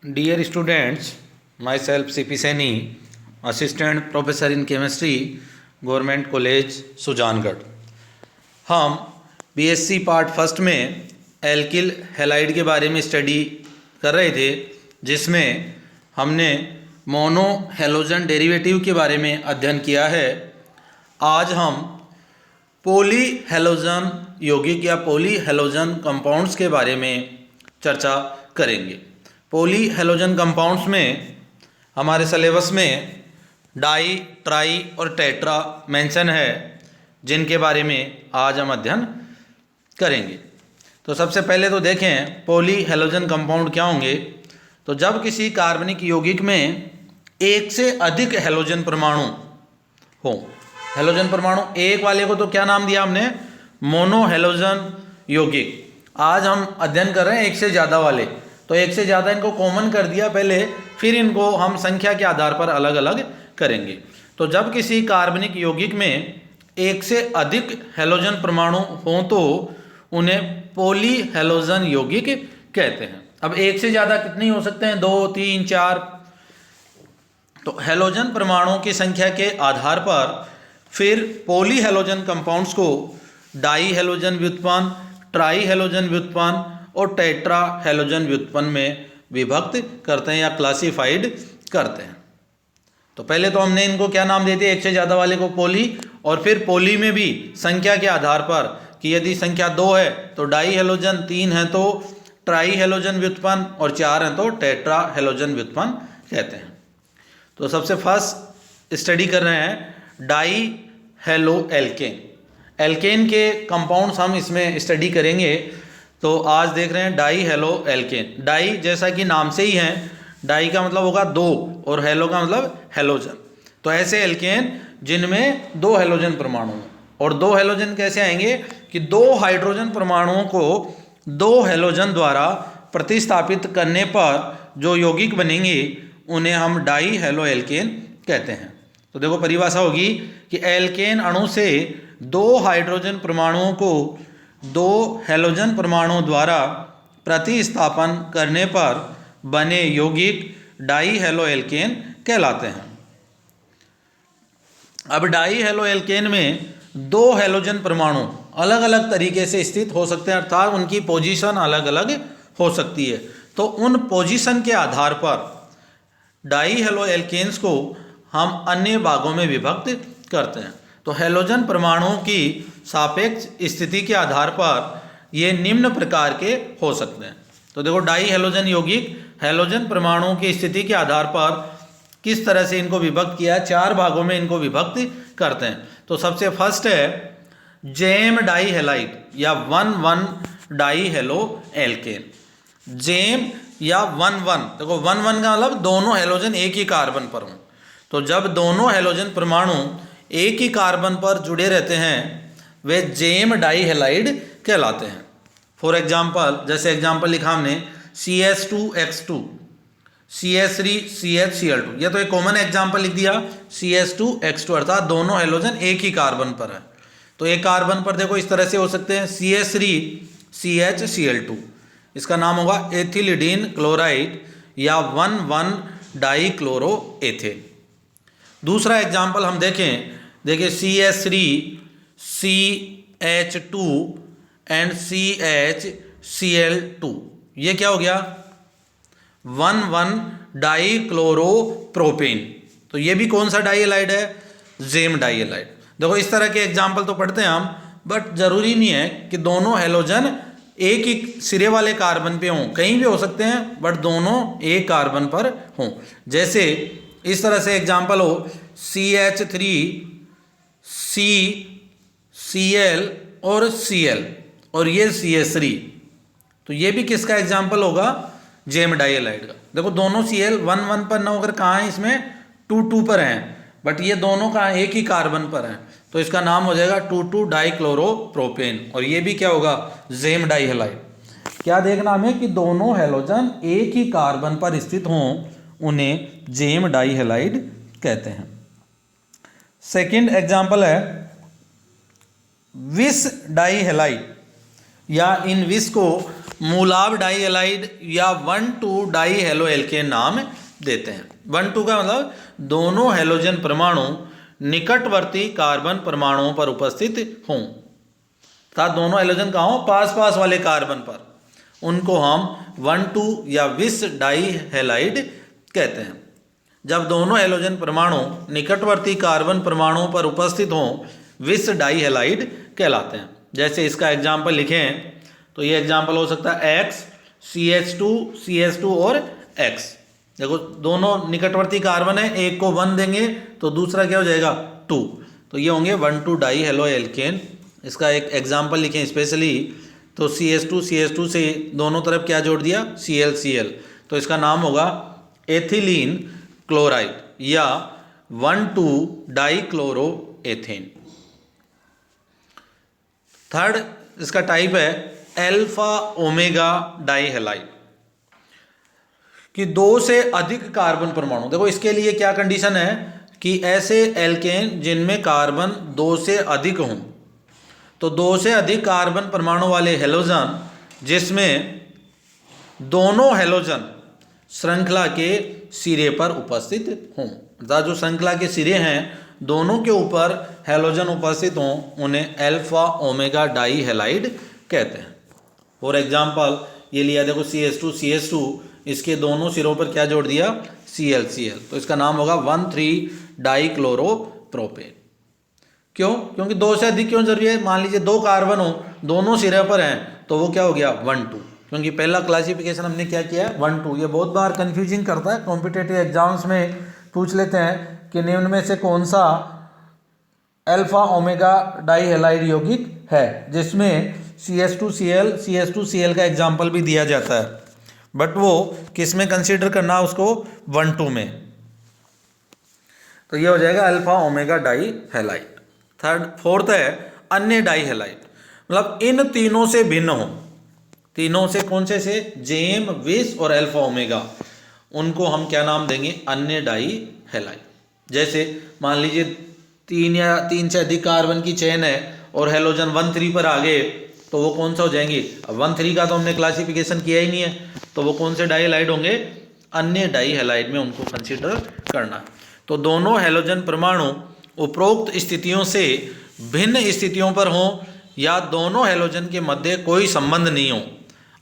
Dear students, myself CP Saini, Assistant Professor in Chemistry, Government College, Sujangarh. हम BSc part first में alkyl halide के बारे में study कर रहे थे, जिसमें हमने मोनो हैलोजन डेरिवेटिव के बारे में अध्ययन किया है। आज हम पॉली हैलोजन यौगिक या पॉली हैलोजन कंपाउंड्स के बारे में चर्चा करेंगे। पॉली हैलोजन कंपाउंड्स में हमारे सिलेबस में डाई, ट्राई और टेट्रा मेंशन है, जिनके बारे में आज हम अध्ययन करेंगे। तो सबसे पहले तो देखें पॉली हैलोजन कंपाउंड क्या होंगे। तो जब किसी कार्बनिक यौगिक में एक से अधिक हैलोजन परमाणु हो, हैलोजन परमाणु एक वाले को तो क्या नाम दिया हमने, मोनो हैलोजन यौगिक। आज हम अध्ययन कर रहे हैं एक से ज़्यादा वाले, तो एक से ज़्यादा इनको कॉमन कर दिया पहले, फिर इनको हम संख्या के आधार पर अलग अलग करेंगे। तो जब किसी कार्बनिक यौगिक में एक से अधिक हैलोजन परमाणु हों तो उन्हें पॉली हैलोजन यौगिक कहते हैं। अब एक से ज़्यादा कितने हो सकते हैं, 2, 3, 4। तो हैलोजन परमाणुओं की संख्या के आधार पर फिर पॉली हैलोजन कंपाउंड्स को डाई हैलोजन व्युत्पन्न, ट्राई हैलोजन व्युत्पन्न और टेट्रा हैलोजन व्युत्पन्न में विभक्त करते हैं या क्लासिफाइड करते हैं। तो पहले तो हमने इनको क्या नाम देते हैं, एक से ज़्यादा वाले को पॉली, और फिर पॉली में भी संख्या के आधार पर कि यदि संख्या 2 है तो डाई हैलोजन, 3 है तो ट्राई हैलोजन व्युत्पन्न और 4 हैं तो टेट्रा हैलोजन व्युत्पन्न कहते हैं। तो सबसे फर्स्ट स्टडी कर रहे हैं डाई हैलो एल्केन। एल्केन के कंपाउंड्स हम इसमें स्टडी करेंगे। तो आज देख रहे हैं डाई हैलो एल्केन। डाई जैसा कि नाम से ही है, डाई का मतलब होगा 2 और हैलो का मतलब हैलोजन। तो ऐसे एल्केन जिनमें 2 हैलोजन परमाणु हैं, और 2 हैलोजन कैसे आएंगे कि 2 हाइड्रोजन परमाणुओं को 2 हैलोजन द्वारा प्रतिस्थापित करने पर जो यौगिक बनेंगे उन्हें हम डाई हैलो एल्केन कहते हैं। तो देखो परिभाषा होगी कि एल्केन अणु से 2 हाइड्रोजन परमाणुओं को 2 हैलोजन परमाणुओं द्वारा प्रतिस्थापन करने पर बने यौगिक डाई हैलो एल्केन कहलाते हैं। अब डाई हैलो एल्केन में 2 हैलोजन परमाणु अलग अलग तरीके से स्थित हो सकते हैं, अर्थात उनकी पोजीशन अलग अलग हो सकती है। तो उन पोजीशन के आधार पर डाई हैलो एल्केन्स को हम अन्य भागों में विभक्त करते हैं। तो हैलोजन परमाणुओं की सापेक्ष स्थिति के आधार पर ये निम्न प्रकार के हो सकते हैं। तो देखो डाई हैलोजन यौगिक हैलोजन परमाणुओं की स्थिति के आधार पर किस तरह से इनको विभक्त किया है, 4 भागों में इनको विभक्त करते हैं। तो सबसे फर्स्ट है जेम डाई हैलाइड या 1,1 डाई हैलो एल्केन। जेम या 1,1, देखो 1,1 का मतलब दोनों हैलोजन एक ही कार्बन पर हों। तो जब दोनों हैलोजन परमाणु एक ही कार्बन पर जुड़े रहते हैं वे जेम डाई हैलाइड कहलाते हैं। फॉर एग्जाम्पल, जैसे एग्जाम्पल लिखा हमने CH2X2, CH3CHCl2, यह तो एक कॉमन एग्जाम्पल लिख दिया। CH2X2 अर्थात दोनों हैलोजन एक ही कार्बन पर है। तो एक कार्बन पर देखो इस तरह से हो सकते हैं CH3CHCl2, इसका नाम होगा एथिलीडीन क्लोराइड या 1,1 डाई क्लोरो एथेन। दूसरा एग्जाम्पल हम देखिए CH3CH2 एंड CHCl2, ये क्या हो गया, 1,1 डाई क्लोरो प्रोपेन। तो ये भी कौन सा डाई हैलाइड है, जेम डाई हैलाइड। देखो इस तरह के एग्जाम्पल तो पढ़ते हैं हम, बट जरूरी नहीं है कि दोनों हैलोजन एक ही सिरे वाले कार्बन पे हों, कहीं भी हो सकते हैं, बट दोनों एक कार्बन पर हों। जैसे इस तरह से एग्जाम्पल हो CH3CCl और Cl और ये CH3, तो ये भी किसका एग्जाम्पल होगा, जेम डाई हैलाइड का। देखो दोनों Cl 1,1 पर न होकर कहाँ है, इसमें 2,2 पर हैं, बट ये दोनों कहाँ एक ही कार्बन पर हैं, तो इसका नाम हो जाएगा 2,2 डाई क्लोरो प्रोपेन, और ये भी क्या होगा, जेम डाई हैलाइड। क्या देखना हमें कि दोनों हैलोजन एक ही कार्बन पर स्थित हों, उन्हें जेम डाई हैलाइड कहते हैं। सेकंड एग्जाम्पल है विस डाई हैलाइड या इन विस को मूलाभ डाई हैलाइड या 1,2 डाई हेलो एल्केन नाम देते हैं। 1,2 का मतलब दोनों हेलोजन परमाणु निकटवर्ती कार्बन परमाणुओं पर उपस्थित हों, अर्थात दोनों हेलोजन कहाँ हो, पास पास वाले कार्बन पर, उनको हम 1,2 या विस डाई हैलाइड कहते हैं। जब दोनों हेलोजन परमाणु निकटवर्ती कार्बन परमाणुओं पर उपस्थित हों, विस डाई हैलाइड कहलाते हैं। जैसे इसका एग्जाम्पल लिखें तो ये एग्जाम्पल हो सकता है X CH2 और X। देखो दोनों निकटवर्ती कार्बन है, एक को 1 देंगे तो दूसरा क्या हो जाएगा 2, तो ये होंगे 1,2 डाई हेलो एल्केन। इसका एक एग्जाम्पल लिखें स्पेशली, तो CH2 से दोनों तरफ क्या जोड़ दिया Cl, तो इसका नाम होगा एथिलीन क्लोराइड या 1,2 डाई क्लोरो एथेन। थर्ड इसका टाइप है अल्फा ओमेगा डाई हैलाइड कि 2 से अधिक कार्बन परमाणु। देखो इसके लिए क्या कंडीशन है कि ऐसे एल्केन जिनमें कार्बन 2 से अधिक हों, तो 2 से अधिक कार्बन परमाणु वाले हेलोजन जिसमें दोनों हेलोजन श्रृंखला के सिरे पर उपस्थित हों, अर्थात जो श्रृंखला के सिरे हैं दोनों के ऊपर हेलोजन उपस्थित हों, उन्हें अल्फा ओमेगा डाई हैलाइड कहते हैं। फॉर एग्जाम्पल ये लिया, देखो CH2 इसके दोनों सिरों पर क्या जोड़ दिया Cl, तो इसका नाम होगा 1,3 डाई क्लोरो प्रोपेन। क्यों? क्योंकि 2 से अधिक क्यों जरूरी है? मान लीजिए 2 कार्बन हो, दोनों सिरे पर हैं, तो वो क्या हो गया 1,2, क्योंकि पहला क्लासिफिकेशन हमने क्या किया 1,2। ये बहुत बार कंफ्यूजिंग करता है, कॉम्पिटेटिव एग्जाम्स में पूछ लेते हैं कि निम्न में से कौन सा अल्फा ओमेगा डाई हैलाइड यौगिक है, जिसमें CH2Cl का एग्जाम्पल भी दिया जाता है, बट वो किस में कंसीडर करना उसको 1,2 में, तो ये हो जाएगा alpha omega die halide. Fourth है अन्य डाई हैलाइड, मतलब इन तीनों से भिन्न हो। तीनों से कौन से जेम, विस और अल्फा ओमेगा, उनको हम क्या नाम देंगे अन्य डाई हैलाइड। जैसे मान लीजिए 3 से अधिक कार्बन की चेन है और हेलोजन 1,3 पर आ गए, तो वो कौन सा हो जाएंगे? अब 1,3 का तो हमने क्लासिफिकेशन किया ही नहीं है, तो वो कौन से डाई हैलाइड होंगे? अन्य डाई हैलाइड में उनको कंसीडर करना। तो दोनों हेलोजन परमाणु उपरोक्त स्थितियों से भिन्न स्थितियों पर हों या दोनों हेलोजन के मध्य कोई संबंध नहीं हो,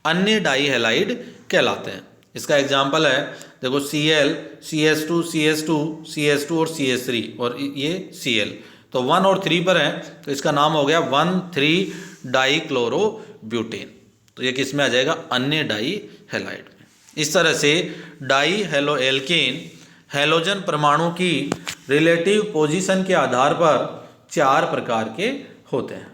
अन्य डाई हैलाइड कहलाते हैं। इसका एग्जाम्पल है, देखो Cl CH2 और CH3 और ये Cl, तो 1 और 3 पर है, तो इसका नाम हो गया 1,3 डाई क्लोरो ब्यूटेन। तो ये किस में आ जाएगा? अन्य डाई हैलाइड में। इस तरह से डाई हेलो एल्केन हेलोजन परमाणु की रिलेटिव पोजीशन के आधार पर 4 प्रकार के होते हैं।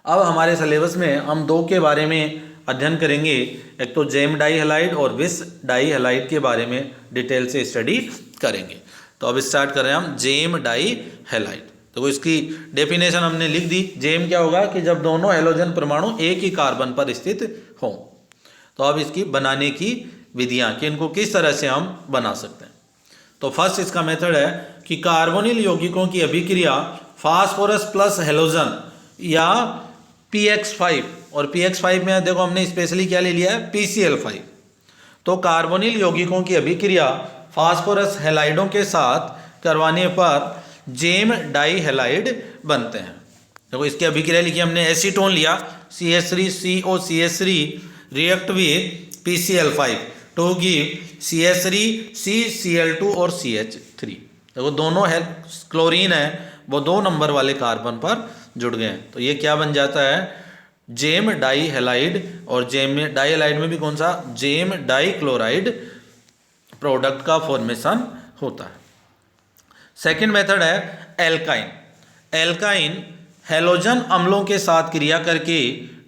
अब हमारे सिलेबस में हम 2 के बारे में अध्ययन करेंगे, एक तो जेम डाई हैलाइड और विस डाई हैलाइड के बारे में डिटेल से स्टडी करेंगे। तो अब स्टार्ट कर रहे हैं हम जेम डाई हैलाइड। तो इसकी डेफिनेशन हमने लिख दी। जेम क्या होगा कि जब दोनों हेलोजन परमाणु एक ही कार्बन पर स्थित हों। तो अब इसकी बनाने की विधियां कि इनको किस तरह से हम बना सकते हैं। तो फर्स्ट इसका मेथड है कि कार्बोनिल यौगिकों की अभिक्रिया फास्फोरस प्लस हेलोजन या PX5, और PX5 में देखो हमने स्पेशली क्या ले लिया है PCl5। तो कार्बोनिल यौगिकों की अभिक्रिया फास्फोरस हैलाइडों के साथ करवाने पर जेम डाई हैलाइड बनते हैं। देखो इसकी अभिक्रिया लिखी हमने, एसीटोन लिया CH3COCH3 react with PCl5 to give CH3CCl2 और CH3। देखो दोनों क्लोरीन है वो 2 नंबर वाले कार्बन पर जुड़ गए हैं, तो ये क्या बन जाता है जेम डाई हैलाइड। और जेम डाई हैलाइड में भी कौन सा? जेम डाई क्लोराइड प्रोडक्ट का फॉर्मेशन होता है। सेकेंड मेथड है एल्काइन। एल्काइन हेलोजन अम्लों के साथ क्रिया करके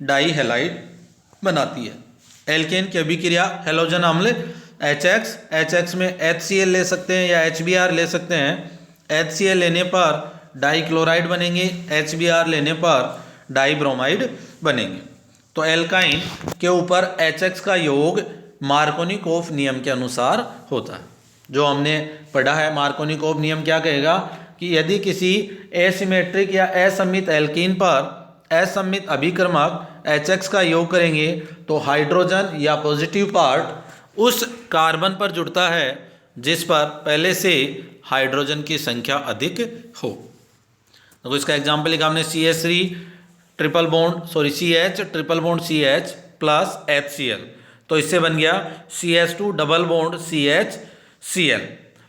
डाई हैलाइड बनाती है। एल्केन की अभिक्रिया हेलोजन अम्ल HX में HCl ले सकते हैं या HBr ले सकते हैं। HCl लेने पर डाई क्लोराइड बनेंगे, HBr लेने पर डाई ब्रोमाइड बनेंगे। तो एल्काइन के ऊपर HX का योग मार्कोनिकोफ नियम के अनुसार होता है। जो हमने पढ़ा है मार्कोनिकोफ नियम क्या कहेगा कि यदि किसी एसिमेट्रिक या असममित एल्कीन पर असममित अभिक्रमक HX का योग करेंगे तो हाइड्रोजन या पॉजिटिव पार्ट उस कार्बन पर जुड़ता है जिस पर पहले से हाइड्रोजन की संख्या अधिक हो। तो इसका एग्जाम्पल लिखा हमने CH3 triple bond CH triple bond CH plus HCl, तो इससे बन गया CH2 double bond CH Cl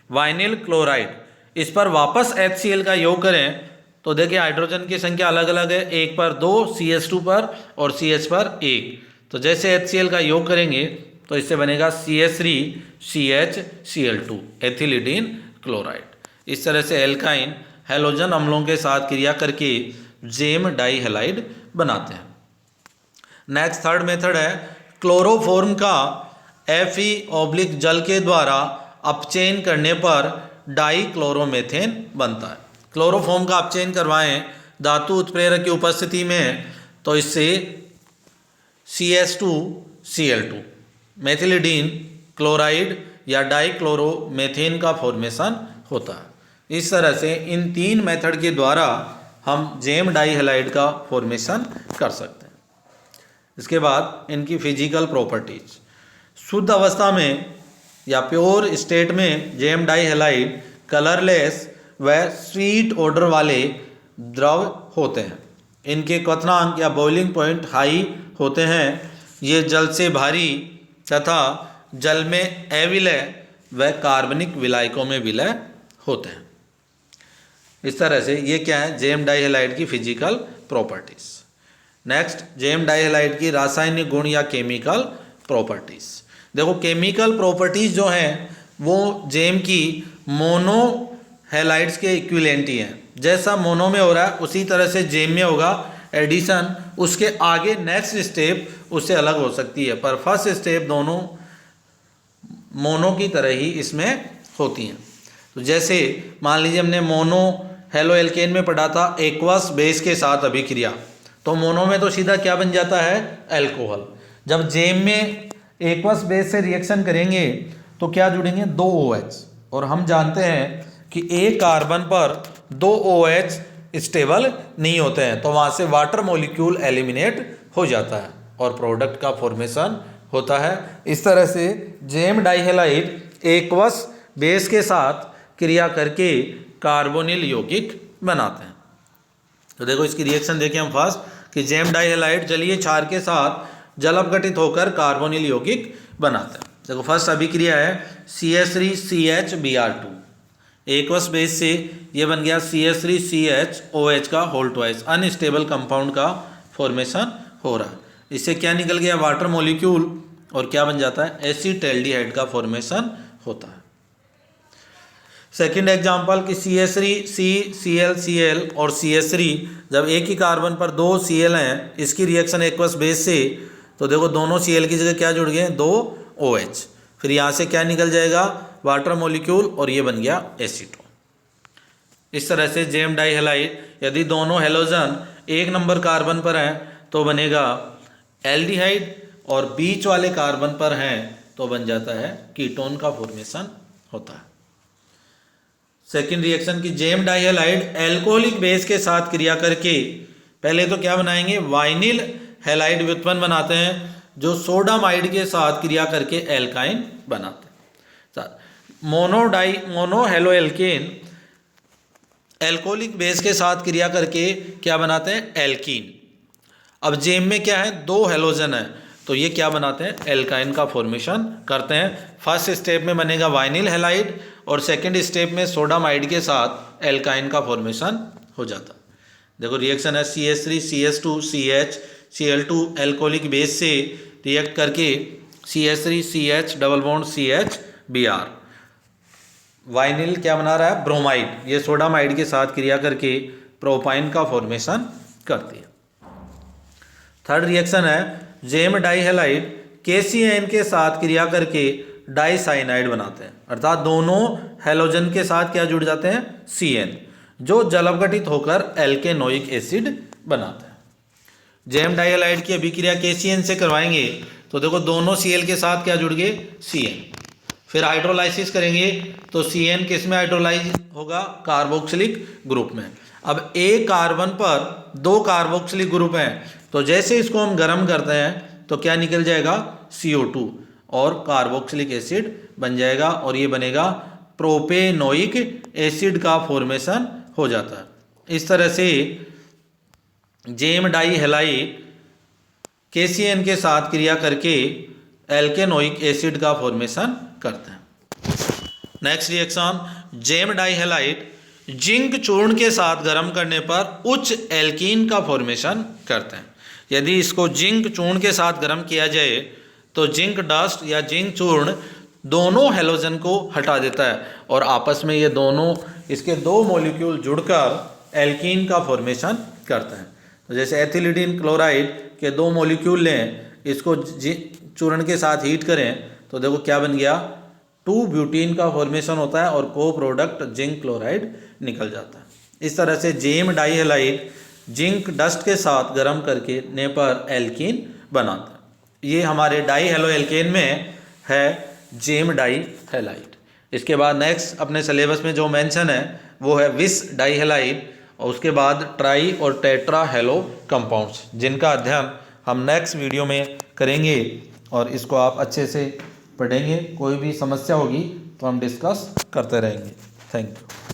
vinyl chloride. इस पर वापस HCl का योग करें तो देखिए हाइड्रोजन की संख्या अलग अलग है, एक पर 2 CH2 पर और CH पर 1। तो जैसे HCl का योग करेंगे तो इससे बनेगा CH3 CH Cl2 एथिलीडीन क्लोराइड। इस तरह से एल्काइन हैलोजन अम्लों के साथ क्रिया करके जेम डाई हैलाइड बनाते हैं। नेक्स्ट थर्ड मेथड है क्लोरोफॉर्म का Fe- जल के द्वारा अपचयन करने पर डाई क्लोरोमेथेन बनता है। क्लोरोफॉर्म का अपचयन करवाएं धातु उत्प्रेरक की उपस्थिति में तो इससे CH2Cl2 मेथिलिडीन क्लोराइड या डाई क्लोरोमेथेन का फॉर्मेशन होता है। इस तरह से इन तीन मेथड के द्वारा हम जेम डाई हैलाइड का फॉर्मेशन कर सकते हैं। इसके बाद इनकी फिजिकल प्रॉपर्टीज। शुद्ध अवस्था में या प्योर स्टेट में जेम डाई हैलाइड कलरलेस व स्वीट ऑर्डर वाले द्रव होते हैं। इनके क्वथनांक या बॉइलिंग पॉइंट हाई होते हैं। ये जल से भारी तथा जल में अविलय व कार्बनिक विलायकों में विलय होते हैं। इस तरह से ये क्या है जेम डाई हैलाइड की physical properties. Next gem di halide की रासायनिक गुण या केमिकल प्रॉपर्टीज। देखो केमिकल प्रॉपर्टीज जो हैं वो जेम की मोनो हैलाइड्स के इक्विवेलेंट ही हैं। जैसा मोनो में हो रहा है उसी तरह से जेम में होगा एडिशन, उसके आगे नेक्स्ट स्टेप उससे अलग हो सकती है, पर फर्स्ट स्टेप दोनों मोनो की तरह ही इसमें होती हैं। तो जैसे मान लीजिए हमने मोनो हेलो एल्केन में पढ़ा था एक्वस बेस के साथ अभिक्रिया, तो मोनो में तो सीधा क्या बन जाता है अल्कोहल। जब जेम में एक्वस बेस से रिएक्शन करेंगे तो क्या जुड़ेंगे 2 OH, और हम जानते हैं कि एक कार्बन पर 2 OH स्टेबल नहीं होते हैं, तो वहाँ से वाटर मॉलिक्यूल एलिमिनेट हो जाता है और प्रोडक्ट का फॉर्मेशन होता है। इस तरह से gem di halide aqueous base के साथ क्रिया करके कार्बोनिल यौगिक बनाते हैं। तो देखो इसकी रिएक्शन देखें हम फर्स्ट कि जेम डाई हैलाइड जलीय क्षार के साथ जल अपघटित होकर कार्बोनिल यौगिक बनाते हैं। देखो फर्स्ट अभिक्रिया है CH3CH Br2, एक्वस बेस से ये बन गया CH3CHOH का होल ट्वाइस, अनस्टेबल कंपाउंड का फॉर्मेशन हो रहा है। इससे क्या निकल गया वाटर मॉलिक्यूल और क्या बन जाता है एसिटाल्डिहाइड का फॉर्मेशन होता है। सेकेंड एग्जाम्पल कि CH3CClCl और CH3 जब एक ही कार्बन पर 2 Cl हैं, इसकी रिएक्शन एक्वस बेस से, तो देखो दोनों Cl की जगह क्या जुड़ गए 2 OH, फिर यहाँ से क्या निकल जाएगा वाटर मॉलिक्यूल और ये बन गया एसीटोन। इस तरह से जेम डाई हैलाइड यदि दोनों हेलोजन एक नंबर कार्बन पर हैं तो बनेगा एल्डिहाइड, और बीच वाले कार्बन पर हैं तो बन जाता है कीटोन का फॉर्मेशन होता है। सेकेंड रिएक्शन की gem di halide alcoholic base के साथ क्रिया करके पहले तो क्या बनाएंगे वाइनिल हैलाइड व्युत्पन्न बनाते हैं जो सोडामाइड के साथ क्रिया करके एल्काइन बनाते हैं। Mono halo alkane alcoholic base के साथ क्रिया करके क्या बनाते हैं एल्कीन। अब जेम में क्या है 2 हेलोजन है तो ये क्या बनाते हैं एल्काइन का फॉर्मेशन करते हैं। फर्स्ट स्टेप में बनेगा वाइनिल हैलाइड और सेकेंड स्टेप में सोडामाइड के साथ एल्काइन का फॉर्मेशन हो जाता है। देखो रिएक्शन है CH3CH2CH Cl2 एल्कोहलिक बेस से रिएक्ट करके CH3CH double bond CH Br, vinyl क्या बना रहा है ब्रोमाइड, ये सोडामाइड के साथ क्रिया करके प्रोपाइन का फॉर्मेशन करती है। थर्ड रिएक्शन है जेम डाई हैलाइड KCN के साथ क्रिया करके डाईसाइनाइड बनाते हैं, अर्थात दोनों हेलोजन के साथ क्या जुड़ जाते हैं CN, जो जल अपघटित होकर एल्केनोइक एसिड बनाते हैं। जेम डाई हैलाइड की अभिक्रिया KCN से करवाएंगे तो देखो दोनों Cl के साथ क्या जुड़ गए CN, फिर हाइड्रोलाइसिस करेंगे तो CN किस में हाइड्रोलाइज होगा कार्बोक्सिलिक ग्रुप में। अब एक कार्बन पर 2 कार्बोक्सिलिक ग्रुप हैं तो जैसे इसको हम गर्म करते हैं तो क्या निकल जाएगा, CO2 और कार्बोक्सिलिक एसिड बन जाएगा और ये बनेगा प्रोपेनोइक एसिड का फॉर्मेशन हो जाता है। इस तरह से जेम डाई हैलाइड KCN के साथ क्रिया करके एल्केनोइक एसिड का फॉर्मेशन करते हैं। Next reaction, gem di halide zinc चूर्ण के साथ गर्म करने पर उच्च एल्कीन का फॉर्मेशन करते हैं। यदि इसको जिंक चूर्ण के साथ गर्म किया जाए तो जिंक डस्ट या जिंक चूर्ण दोनों हैलोजन को हटा देता है और आपस में ये दोनों, इसके दो मॉलिक्यूल जुड़कर एल्कीन का फॉर्मेशन करते हैं। तो जैसे एथिलीडीन क्लोराइड के दो मॉलिक्यूल लें, इसको चूर्ण के साथ हीट करें तो देखो क्या बन गया, 2 ब्यूटीन का फॉर्मेशन होता है और को प्रोडक्ट जिंक क्लोराइड निकल जाता है। इस तरह से gem di halide zinc dust के साथ गर्म करके ने पर एल्कीन बनाता है। ये हमारे डाई हैलो एल्केन में है जेम डाई हैलाइड। इसके बाद नेक्स्ट अपने सिलेबस में जो मेंशन है वो है विस डाई हैलाइड और उसके बाद ट्राई और टेट्रा हैलो कंपाउंड्स, जिनका अध्ययन हम नेक्स्ट वीडियो में करेंगे और इसको आप अच्छे से पढ़ेंगे। कोई भी समस्या होगी तो हम डिस्कस करते रहेंगे। Thank you.